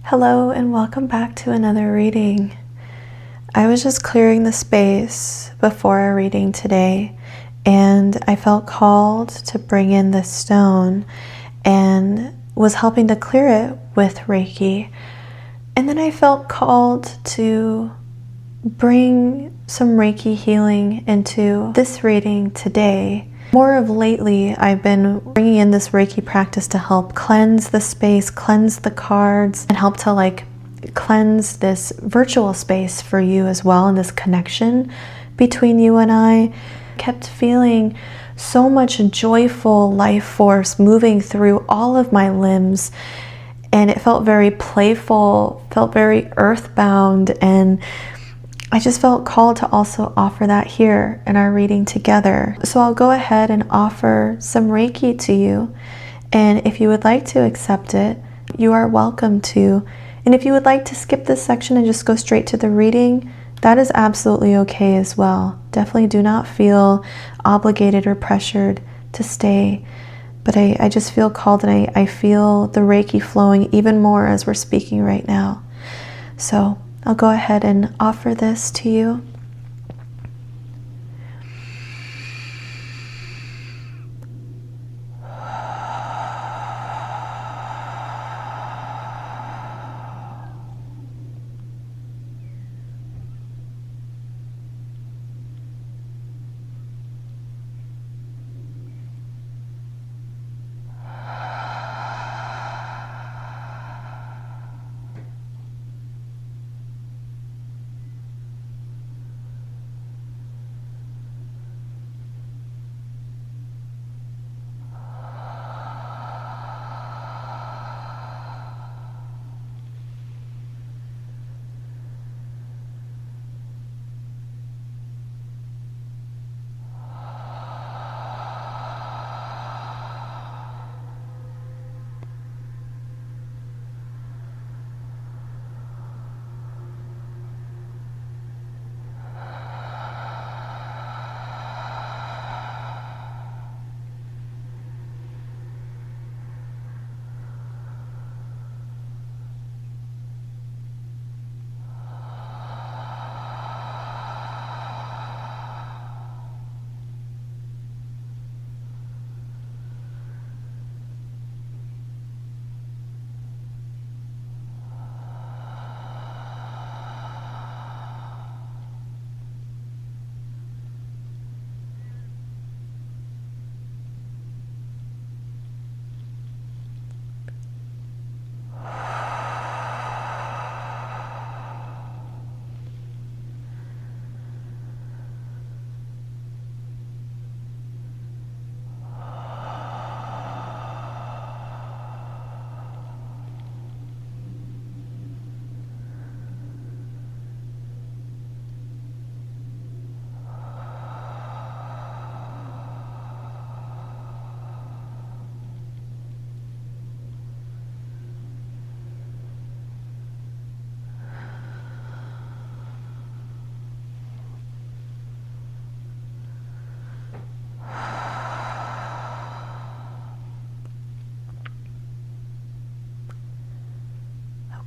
Hello and welcome back to another reading. I was just clearing the space before our reading today, and I felt called to bring in this stone and was helping to clear it with Reiki. And then I felt called to bring some Reiki healing into this reading today. More of lately, I've been bringing in this Reiki practice to help cleanse the space, cleanse the cards, and help to cleanse this virtual space for you as well, and this connection between you and I. Kept feeling so much joyful life force moving through all of my limbs, and it felt very playful, felt very earthbound, and I just felt called to also offer that here in our reading together. So I'll go ahead and offer some Reiki to you. And if you would like to accept it, you are welcome to. And if you would like to skip this section and just go straight to the reading, that is absolutely okay as well. Definitely do not feel obligated or pressured to stay. But I just feel called, and I feel the Reiki flowing even more as we're speaking right now. So I'll go ahead and offer this to you.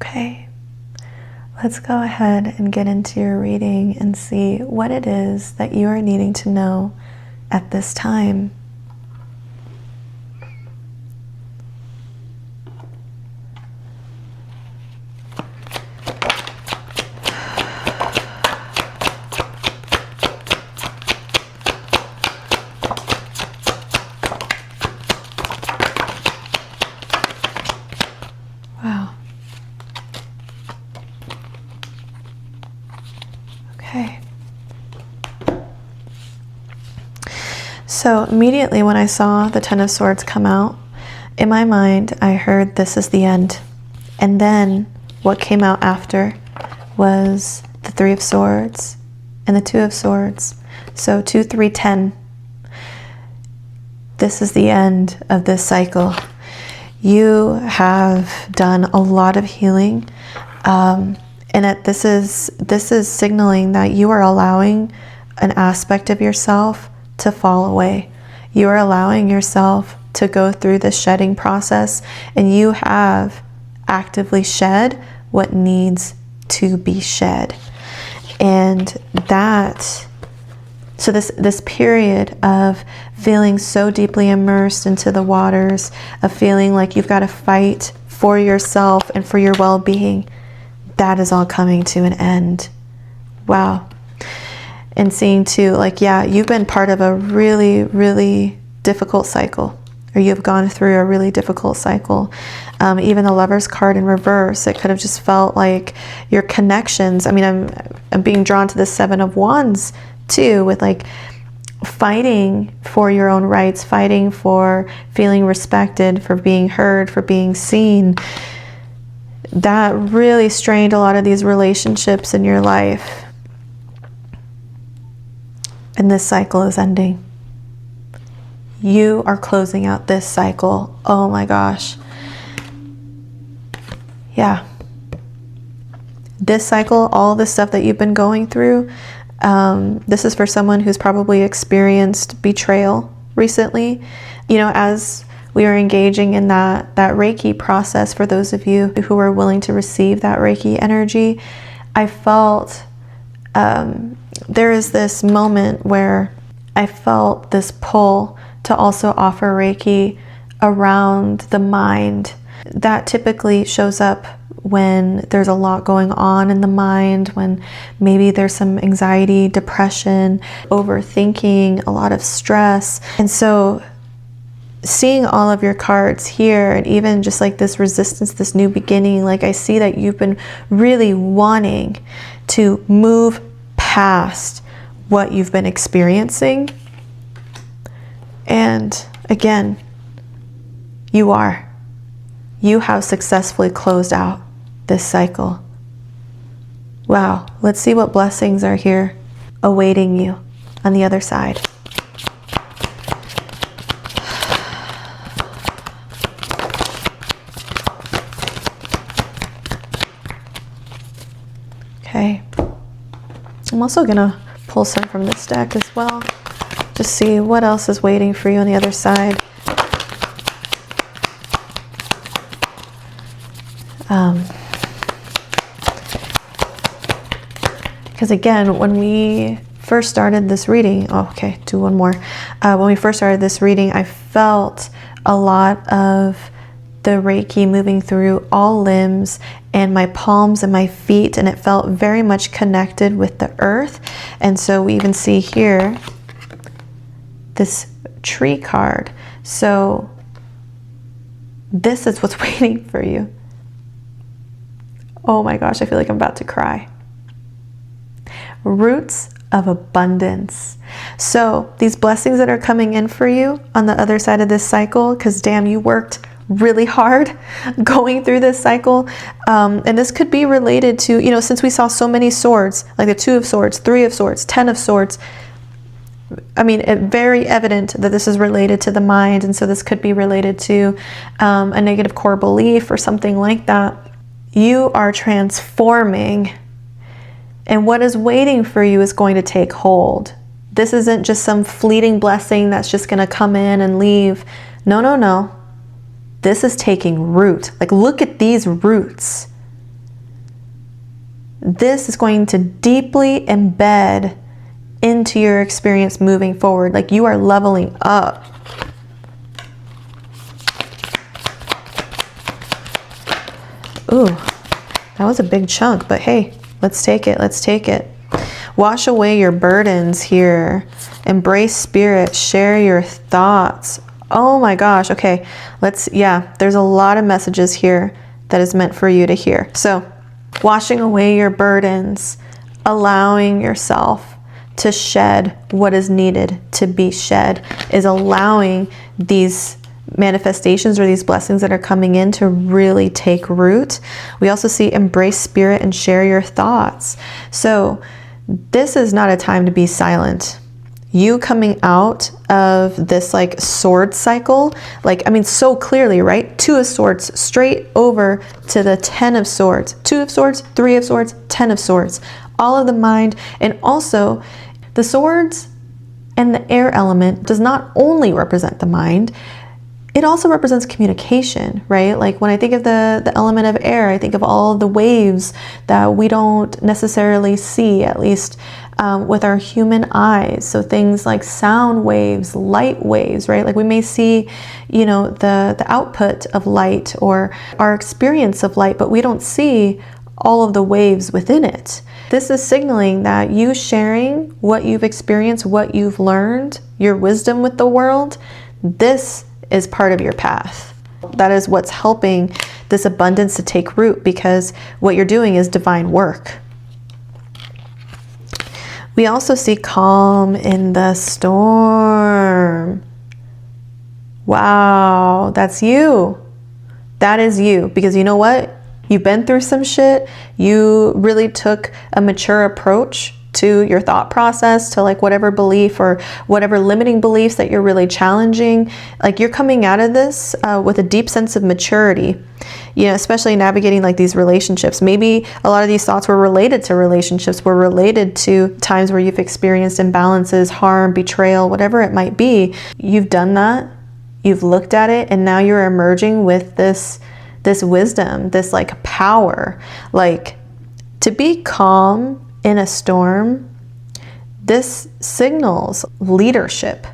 Okay, let's go ahead and get into your reading and see what it is that you are needing to know at this time. So immediately when I saw the Ten of Swords come out, in my mind I heard this is the end. And then what came out after was the Three of Swords and the Two of Swords. So 2, 3, 10. This is the end of this cycle. You have done a lot of healing, and that this is signaling that you are allowing an aspect of yourself to fall away. You are allowing yourself to go through this shedding process, and you have actively shed what needs to be shed. And that, so this period of feeling so deeply immersed into the waters, of feeling like you've got to fight for yourself and for your well-being, that is all coming to an end. Wow. And seeing too, like, yeah, you've been part of a really, really difficult cycle, or you've gone through a really difficult cycle. Even the Lover's card in reverse, it could have just felt like your connections. I mean, I'm being drawn to the Seven of Wands too, with like fighting for your own rights, fighting for feeling respected, for being heard, for being seen. That really strained a lot of these relationships in your life. And this cycle is ending. You are closing out this cycle. Oh my gosh. Yeah. This cycle, all the stuff that you've been going through, this is for someone who's probably experienced betrayal recently. You know, as we are engaging in that Reiki process, for those of you who are willing to receive that Reiki energy, I felt there is this moment where I felt this pull to also offer Reiki around the mind. That typically shows up when there's a lot going on in the mind, when maybe there's some anxiety, depression, overthinking, a lot of stress. And so seeing all of your cards here, and even just like this resistance, this new beginning, like I see that you've been really wanting to move past what you've been experiencing. And again, you have successfully closed out this cycle. Wow, let's see what blessings are here awaiting you on the other side. Okay, I'm also gonna pull some from this deck as well, just see what else is waiting for you on the other side. Because again, when we first started this reading, do one more. When we first started this reading, I felt a lot of the Reiki moving through all limbs and my palms and my feet, and it felt very much connected with the earth. And so we even see here this tree card. So this is what's waiting for you. Oh my gosh, I feel like I'm about to cry. Roots of abundance. So these blessings that are coming in for you on the other side of this cycle, because damn, you worked really hard going through this cycle. And this could be related to, you know, since we saw so many swords, like the 2 of Swords, 3 of Swords, 10 of Swords, I mean, it's very evident that this is related to the mind. And so this could be related to a negative core belief or something like that. You are transforming, and what is waiting for you is going to take hold. This isn't just some fleeting blessing that's just going to come in and leave. No, no, no. This is taking root. Like, look at these roots. This is going to deeply embed into your experience moving forward. Like, you are leveling up. Ooh, that was a big chunk, but hey, let's take it. Let's take it. Wash away your burdens here. Embrace spirit. Share your thoughts. Oh my gosh. Okay. There's a lot of messages here that is meant for you to hear. So, washing away your burdens, allowing yourself to shed what is needed to be shed, is allowing these manifestations or these blessings that are coming in to really take root. We also see embrace spirit and share your thoughts. So this is not a time to be silent. You coming out of this like sword cycle, like, I mean, so clearly, right? 2 of Swords straight over to the 10 of Swords, 2 of Swords, 3 of Swords, 10 of Swords, all of the mind. And also the swords and the air element does not only represent the mind. it also represents communication, right? Like when I think of the element of air, I think of all the waves that we don't necessarily see, at least with our human eyes. So things like sound waves, light waves, right? Like we may see, you know, the output of light or our experience of light, but we don't see all of the waves within it. This is signaling that you sharing what you've experienced, what you've learned, your wisdom with the world, this is part of your path. That is what's helping this abundance to take root, because what you're doing is divine work. We also see calm in the storm. Wow, that's you. That is you, because you know what? You've been through some shit. You really took a mature approach to your thought process, to like whatever belief or whatever limiting beliefs that you're really challenging. Like you're coming out of this with a deep sense of maturity, you know, especially navigating like these relationships. Maybe a lot of these thoughts were related to relationships, were related to times where you've experienced imbalances, harm, betrayal, whatever it might be. You've done that, you've looked at it, and now you're emerging with this wisdom, this like power. Like to be calm in a storm, this signals leadership.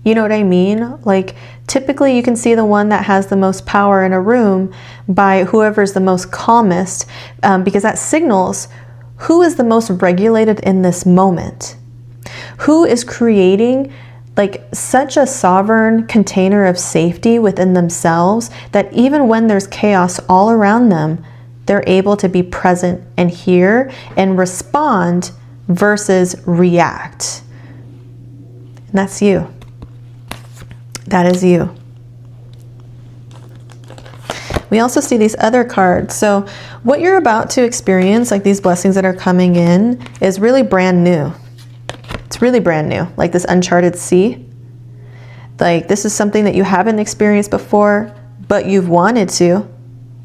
You know what I mean? Like typically you can see the one that has the most power in a room by whoever's the most calmest, because that signals who is the most regulated in this moment. Who is creating like such a sovereign container of safety within themselves that even when there's chaos all around them, they're able to be present and hear and respond versus react. And that's you. That is you. We also see these other cards. So what you're about to experience, like these blessings that are coming in, is really brand new. It's really brand new, like this uncharted sea. Like this is something that you haven't experienced before, but you've wanted to.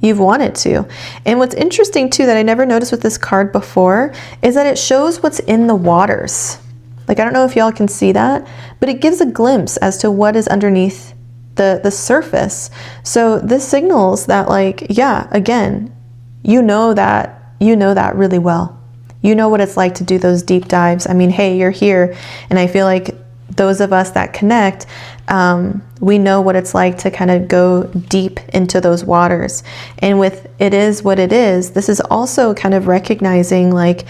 You've wanted to. And what's interesting too, that I never noticed with this card before, is that it shows what's in the waters. Like, I don't know if y'all can see that, but it gives a glimpse as to what is underneath the surface. So this signals that, like, yeah, again, you know that really well. You know what it's like to do those deep dives. I mean, hey, you're here, and I feel like those of us that connect, we know what it's like to kind of go deep into those waters. And with it is what it is, this is also kind of recognizing, like,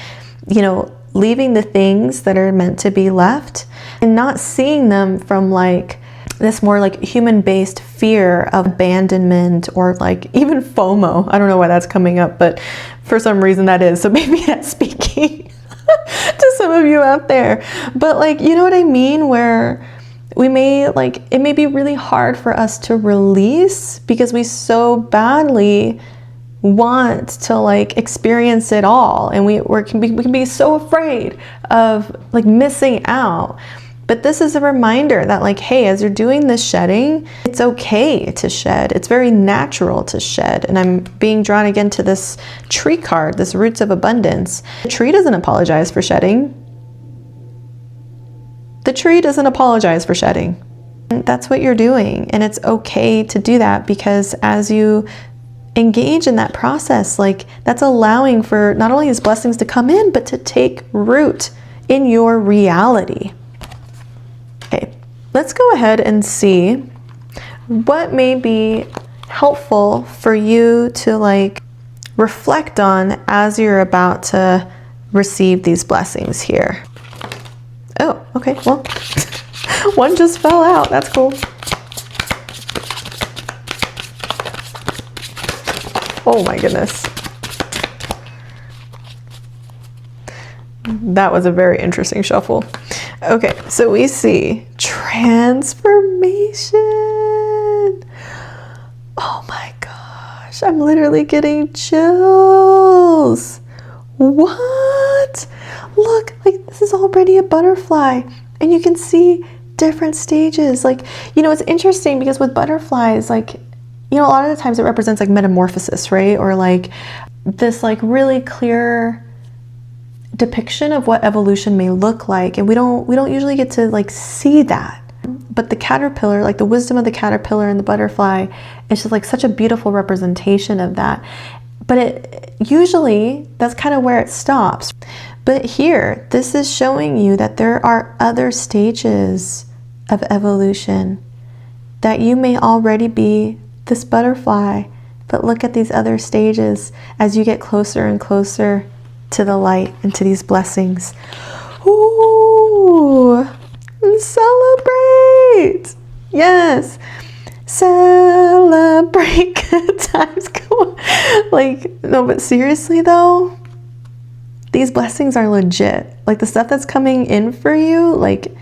you know, leaving the things that are meant to be left and not seeing them from like this more like human-based fear of abandonment or like even FOMO. I don't know why that's coming up, but for some reason that is. So maybe that's speaking to some of you out there. But like, you know what I mean? Where we may like, it may be really hard for us to release because we so badly want to like experience it all, and we can be so afraid of like missing out. But this is a reminder that, like, hey, as you're doing this shedding, it's okay to shed. It's very natural to shed. And I'm being drawn again to this tree card, this roots of abundance. The tree doesn't apologize for shedding. The tree doesn't apologize for shedding. And that's what you're doing, and it's okay to do that, because as you engage in that process, like, that's allowing for not only these blessings to come in, but to take root in your reality. Okay, let's go ahead and see what may be helpful for you to like reflect on as you're about to receive these blessings here. Oh, okay, well, one just fell out. That's cool. Oh my goodness. That was a very interesting shuffle. Okay, so we see transformation. Oh my gosh, I'm literally getting chills. What? Look, like, this is already a butterfly, and you can see different stages. Like, you know, it's interesting because with butterflies, like, you know, a lot of the times it represents like metamorphosis, right? Or like this like really clear depiction of what evolution may look like. And we don't usually get to like see that. but the caterpillar, like the wisdom of the caterpillar and the butterfly, it's just like such a beautiful representation of that. But it usually, that's kind of where it stops. But here, this is showing you that there are other stages of evolution, that you may already be this butterfly, but look at these other stages as you get closer and closer to the light and to these blessings. Ooh, celebrate! Yes, celebrate good times. Come on. Like, no, but seriously though, these blessings are legit. Like the stuff that's coming in for you, like,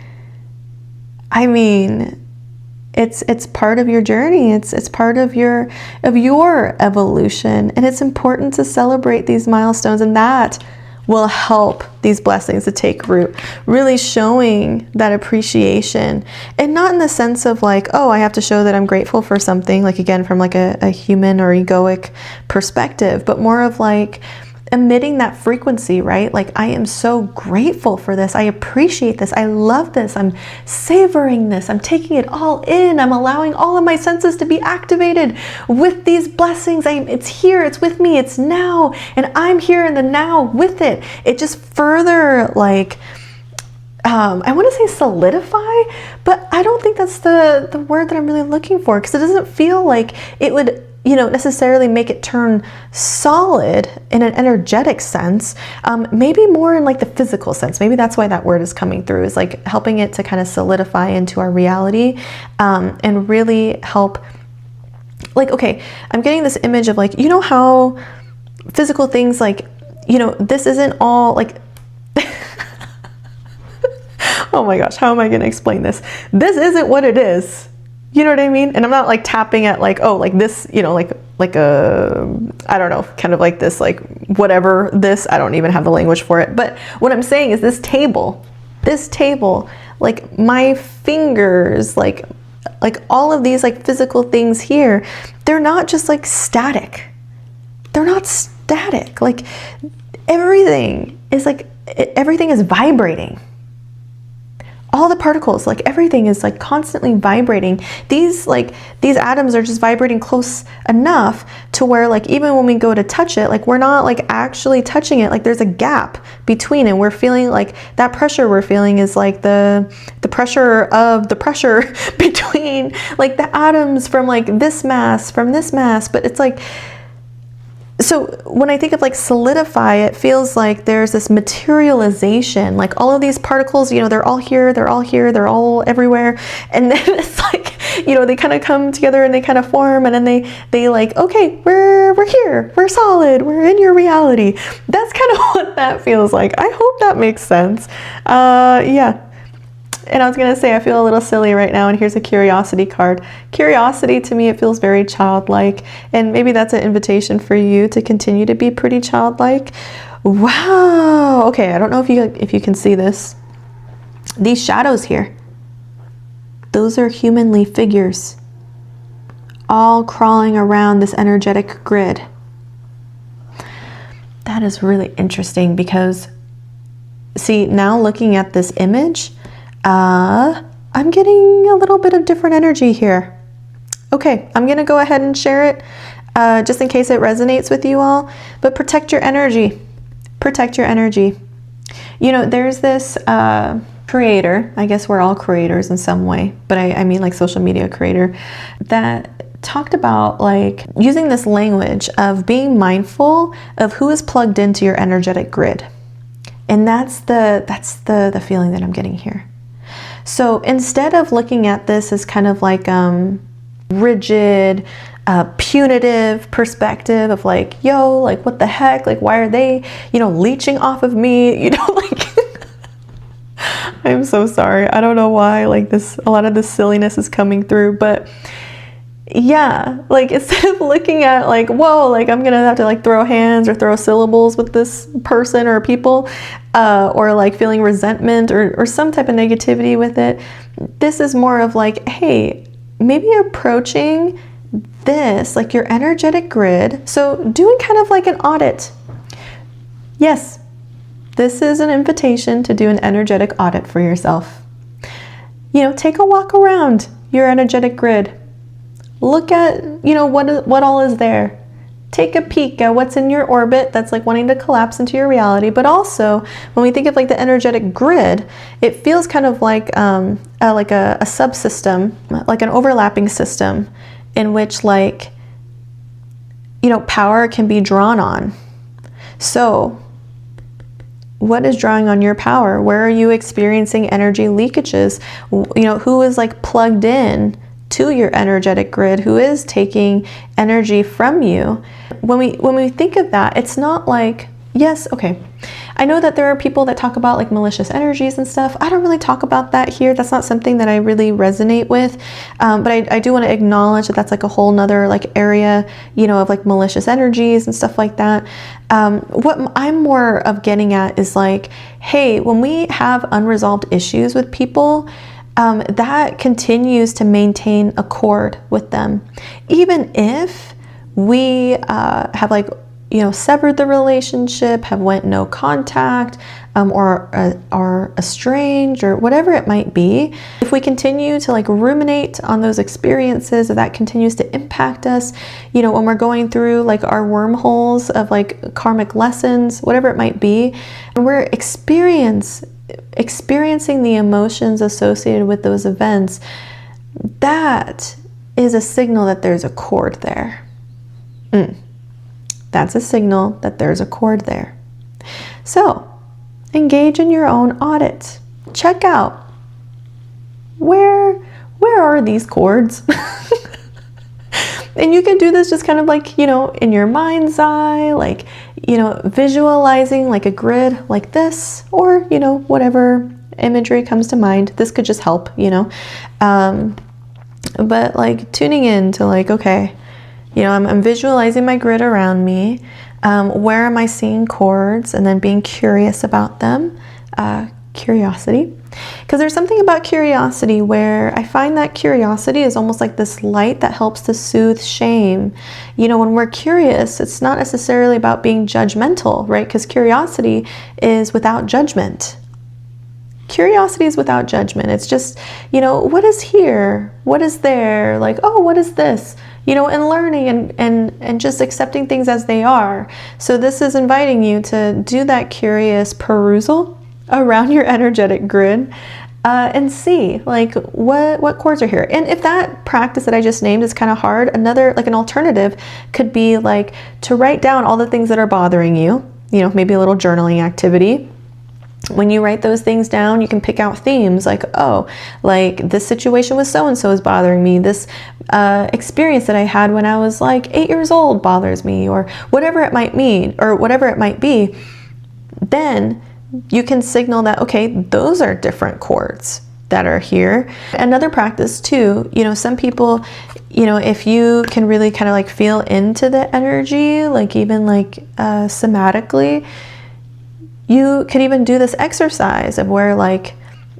I mean, it's part of your journey. It's part of your evolution, and it's important to celebrate these milestones, and that will help these blessings to take root, really showing that appreciation, and not in the sense of like, oh, I have to show that I'm grateful for something, like again from like a human or egoic perspective, but more of like emitting that frequency, right? Like, I am so grateful for this. I appreciate this. I love this. I'm savoring this. I'm taking it all in. I'm allowing all of my senses to be activated with these blessings. It's here. It's with me. It's now. And I'm here in the now with it. It just further like, I want to say solidify, but I don't think that's the word that I'm really looking for, because it doesn't feel like it would, you know, necessarily make it turn solid in an energetic sense, maybe more in like the physical sense. Maybe that's why that word is coming through, is like helping it to kind of solidify into our reality, and really help, like, okay, I'm getting this image of like, you know how physical things, like, you know, this isn't all like, oh my gosh, how am I going to explain this? This isn't what it is. You know what I mean? And I'm not like tapping at like, oh, like this, you know, like a, I don't know, kind of like this, like whatever this, I don't even have the language for it. But what I'm saying is this table, like my fingers, like all of these like physical things here, they're not just like static. They're not static. Like everything is like, everything is vibrating. All the particles, like everything is like constantly vibrating. These atoms are just vibrating close enough to where like even when we go to touch it, like we're not like actually touching it. Like there's a gap between, and we're feeling like that pressure we're feeling is like the pressure of the pressure between like the atoms from like this mass, but it's like, so when I think of like solidify, it feels like there's this materialization, like all of these particles, you know, they're all here, they're all everywhere. And then it's like, you know, they kind of come together and they kind of form, and then they like, okay, we're here, we're solid, we're in your reality. That's kind of what that feels like. I hope that makes sense. Yeah. And I was going to say, I feel a little silly right now, and here's a curiosity card. Curiosity, to me, it feels very childlike, and maybe that's an invitation for you to continue to be pretty childlike. Wow. Okay, I don't know if you can see this. These shadows here, those are humanly figures, all crawling around this energetic grid. That is really interesting, because, see, now looking at this image, I'm getting a little bit of different energy here. Okay, I'm gonna go ahead and share it, just in case it resonates with you all, but protect your energy. Protect your energy. You know, there's this creator, I guess we're all creators in some way, but I mean like social media creator, that talked about like using this language of being mindful of who is plugged into your energetic grid. And that's the feeling that I'm getting here. So instead of looking at this as kind of like rigid, punitive perspective of like, yo, like what the heck, like why are they, you know, leeching off of me, you know, like I'm so sorry, I don't know why like a lot of this silliness is coming through, but yeah, like instead of looking at like, whoa, like I'm gonna have to like throw hands or throw syllables with this person or people, or like feeling resentment or some type of negativity with it, this is more of like, hey, maybe approaching this, like your energetic grid. So doing kind of like an audit. Yes, this is an invitation to do an energetic audit for yourself. take a walk around your energetic grid. Look at, what all is there. Take a peek at what's in your orbit that's like wanting to collapse into your reality. But also, when we think of like the energetic grid, it feels kind of like a subsystem, like an overlapping system in which power can be drawn on. So what is drawing on your power? Where are you experiencing energy leakages? Who is like plugged in to your energetic grid? Who is taking energy from you? When we think of that, it's not like, yes, okay, I know that there are people that talk about like malicious energies and stuff. I don't really talk about that here. That's not something that I really resonate with. But I do want to acknowledge that that's like a whole nother like area, of like malicious energies and stuff like that. What I'm more of getting at is like, hey, when we have unresolved issues with people, that continues to maintain accord with them. Even if we have like, severed the relationship, have went no contact, or are estranged, or whatever it might be, if we continue to like ruminate on those experiences, if that continues to impact us, when we're going through like our wormholes of like karmic lessons, whatever it might be, and we're experiencing the emotions associated with those events, that is a signal that there's a cord there. That's a signal that there's a cord there. So engage in your own audit. Check out where are these cords? And you can do this just kind of like, in your mind's eye, like, visualizing like a grid like this, or, whatever imagery comes to mind. This could just help, but like tuning in to like, okay, I'm visualizing my grid around me. Where am I seeing cords? And then being curious about them. Curiosity. Because there's something about curiosity where I find that curiosity is almost like this light that helps to soothe shame. When we're curious, it's not necessarily about being judgmental, right? Because curiosity is without judgment. Curiosity is without judgment. It's just, what is here? What is there? Like, oh, what is this? And learning and just accepting things as they are. So this is inviting you to do that curious perusal around your energetic grid and see like what cords are here. And if that practice that I just named is kind of hard, another, like an alternative could be like to write down all the things that are bothering you, maybe a little journaling activity. When you write those things down, you can pick out themes like, oh, like this situation with so-and-so is bothering me. This experience that I had when I was like 8 years old bothers me, or whatever it might mean, or whatever it might be. Then you can signal that, okay, those are different cords that are here. Another practice too, some people, if you can really kind of like feel into the energy, like even like somatically, you could even do this exercise of where like,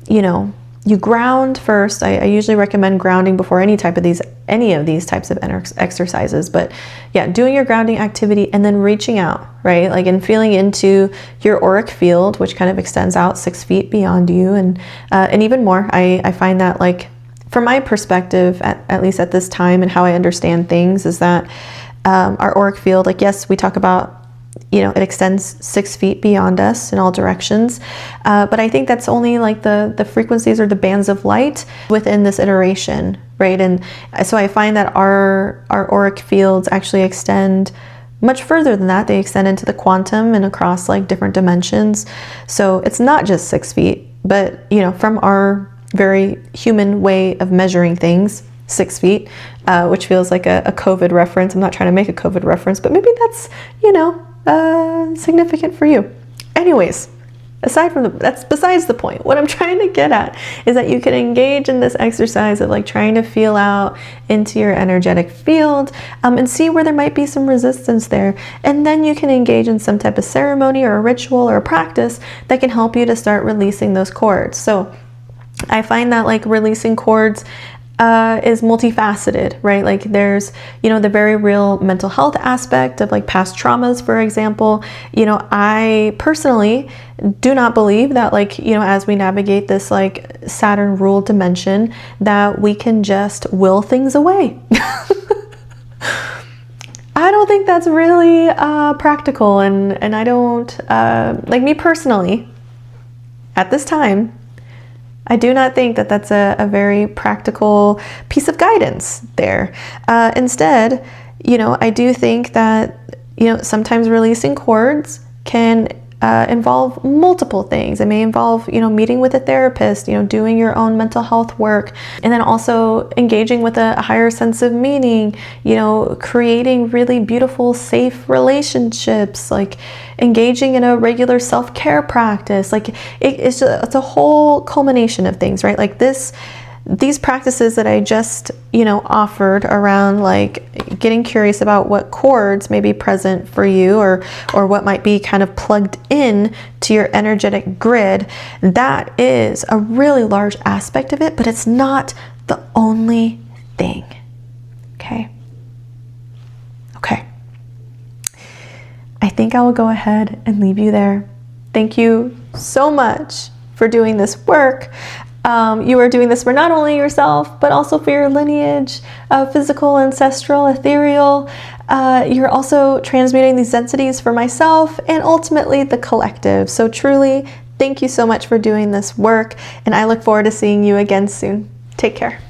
you ground first. I usually recommend grounding before any of these types of exercises. But yeah, doing your grounding activity and then reaching out, right? Like, and feeling into your auric field, which kind of extends out 6 feet beyond you, and even more. I find that, like, from my perspective, at least at this time, and how I understand things, is that our auric field, like, yes, we talk about, it extends 6 feet beyond us in all directions. But I think that's only like the frequencies or the bands of light within this iteration, right? And so I find that our auric fields actually extend much further than that. They extend into the quantum and across like different dimensions. So it's not just 6 feet, but from our very human way of measuring things, 6 feet, which feels like a COVID reference. I'm not trying to make a COVID reference, but maybe that's, significant for you. Anyways, that's besides the point. What I'm trying to get at is that you can engage in this exercise of like trying to feel out into your energetic field, and see where there might be some resistance there. And then you can engage in some type of ceremony or a ritual or a practice that can help you to start releasing those cords. So I find that like releasing cords is multifaceted, right? Like there's, the very real mental health aspect of like past traumas, for example. I personally do not believe that like, as we navigate this like Saturn ruled dimension, that we can just will things away. I don't think that's really practical, and I don't, like me personally, at this time, I do not think that that's a very practical piece of guidance there. Instead, I do think that, sometimes releasing cords can involve multiple things. It may involve, meeting with a therapist, doing your own mental health work, and then also engaging with a higher sense of meaning, creating really beautiful, safe relationships, like engaging in a regular self-care practice. Like it's a whole culmination of things, right? Like these practices that I just, offered around like getting curious about what chords may be present for you, or what might be kind of plugged in to your energetic grid, that is a really large aspect of it, but it's not the only thing. Okay. I think I will go ahead and leave you there. Thank you so much for doing this work. You are doing this for not only yourself, but also for your lineage, physical, ancestral, ethereal. You're also transmuting these densities for myself and ultimately the collective. So truly, thank you so much for doing this work, and I look forward to seeing you again soon. Take care.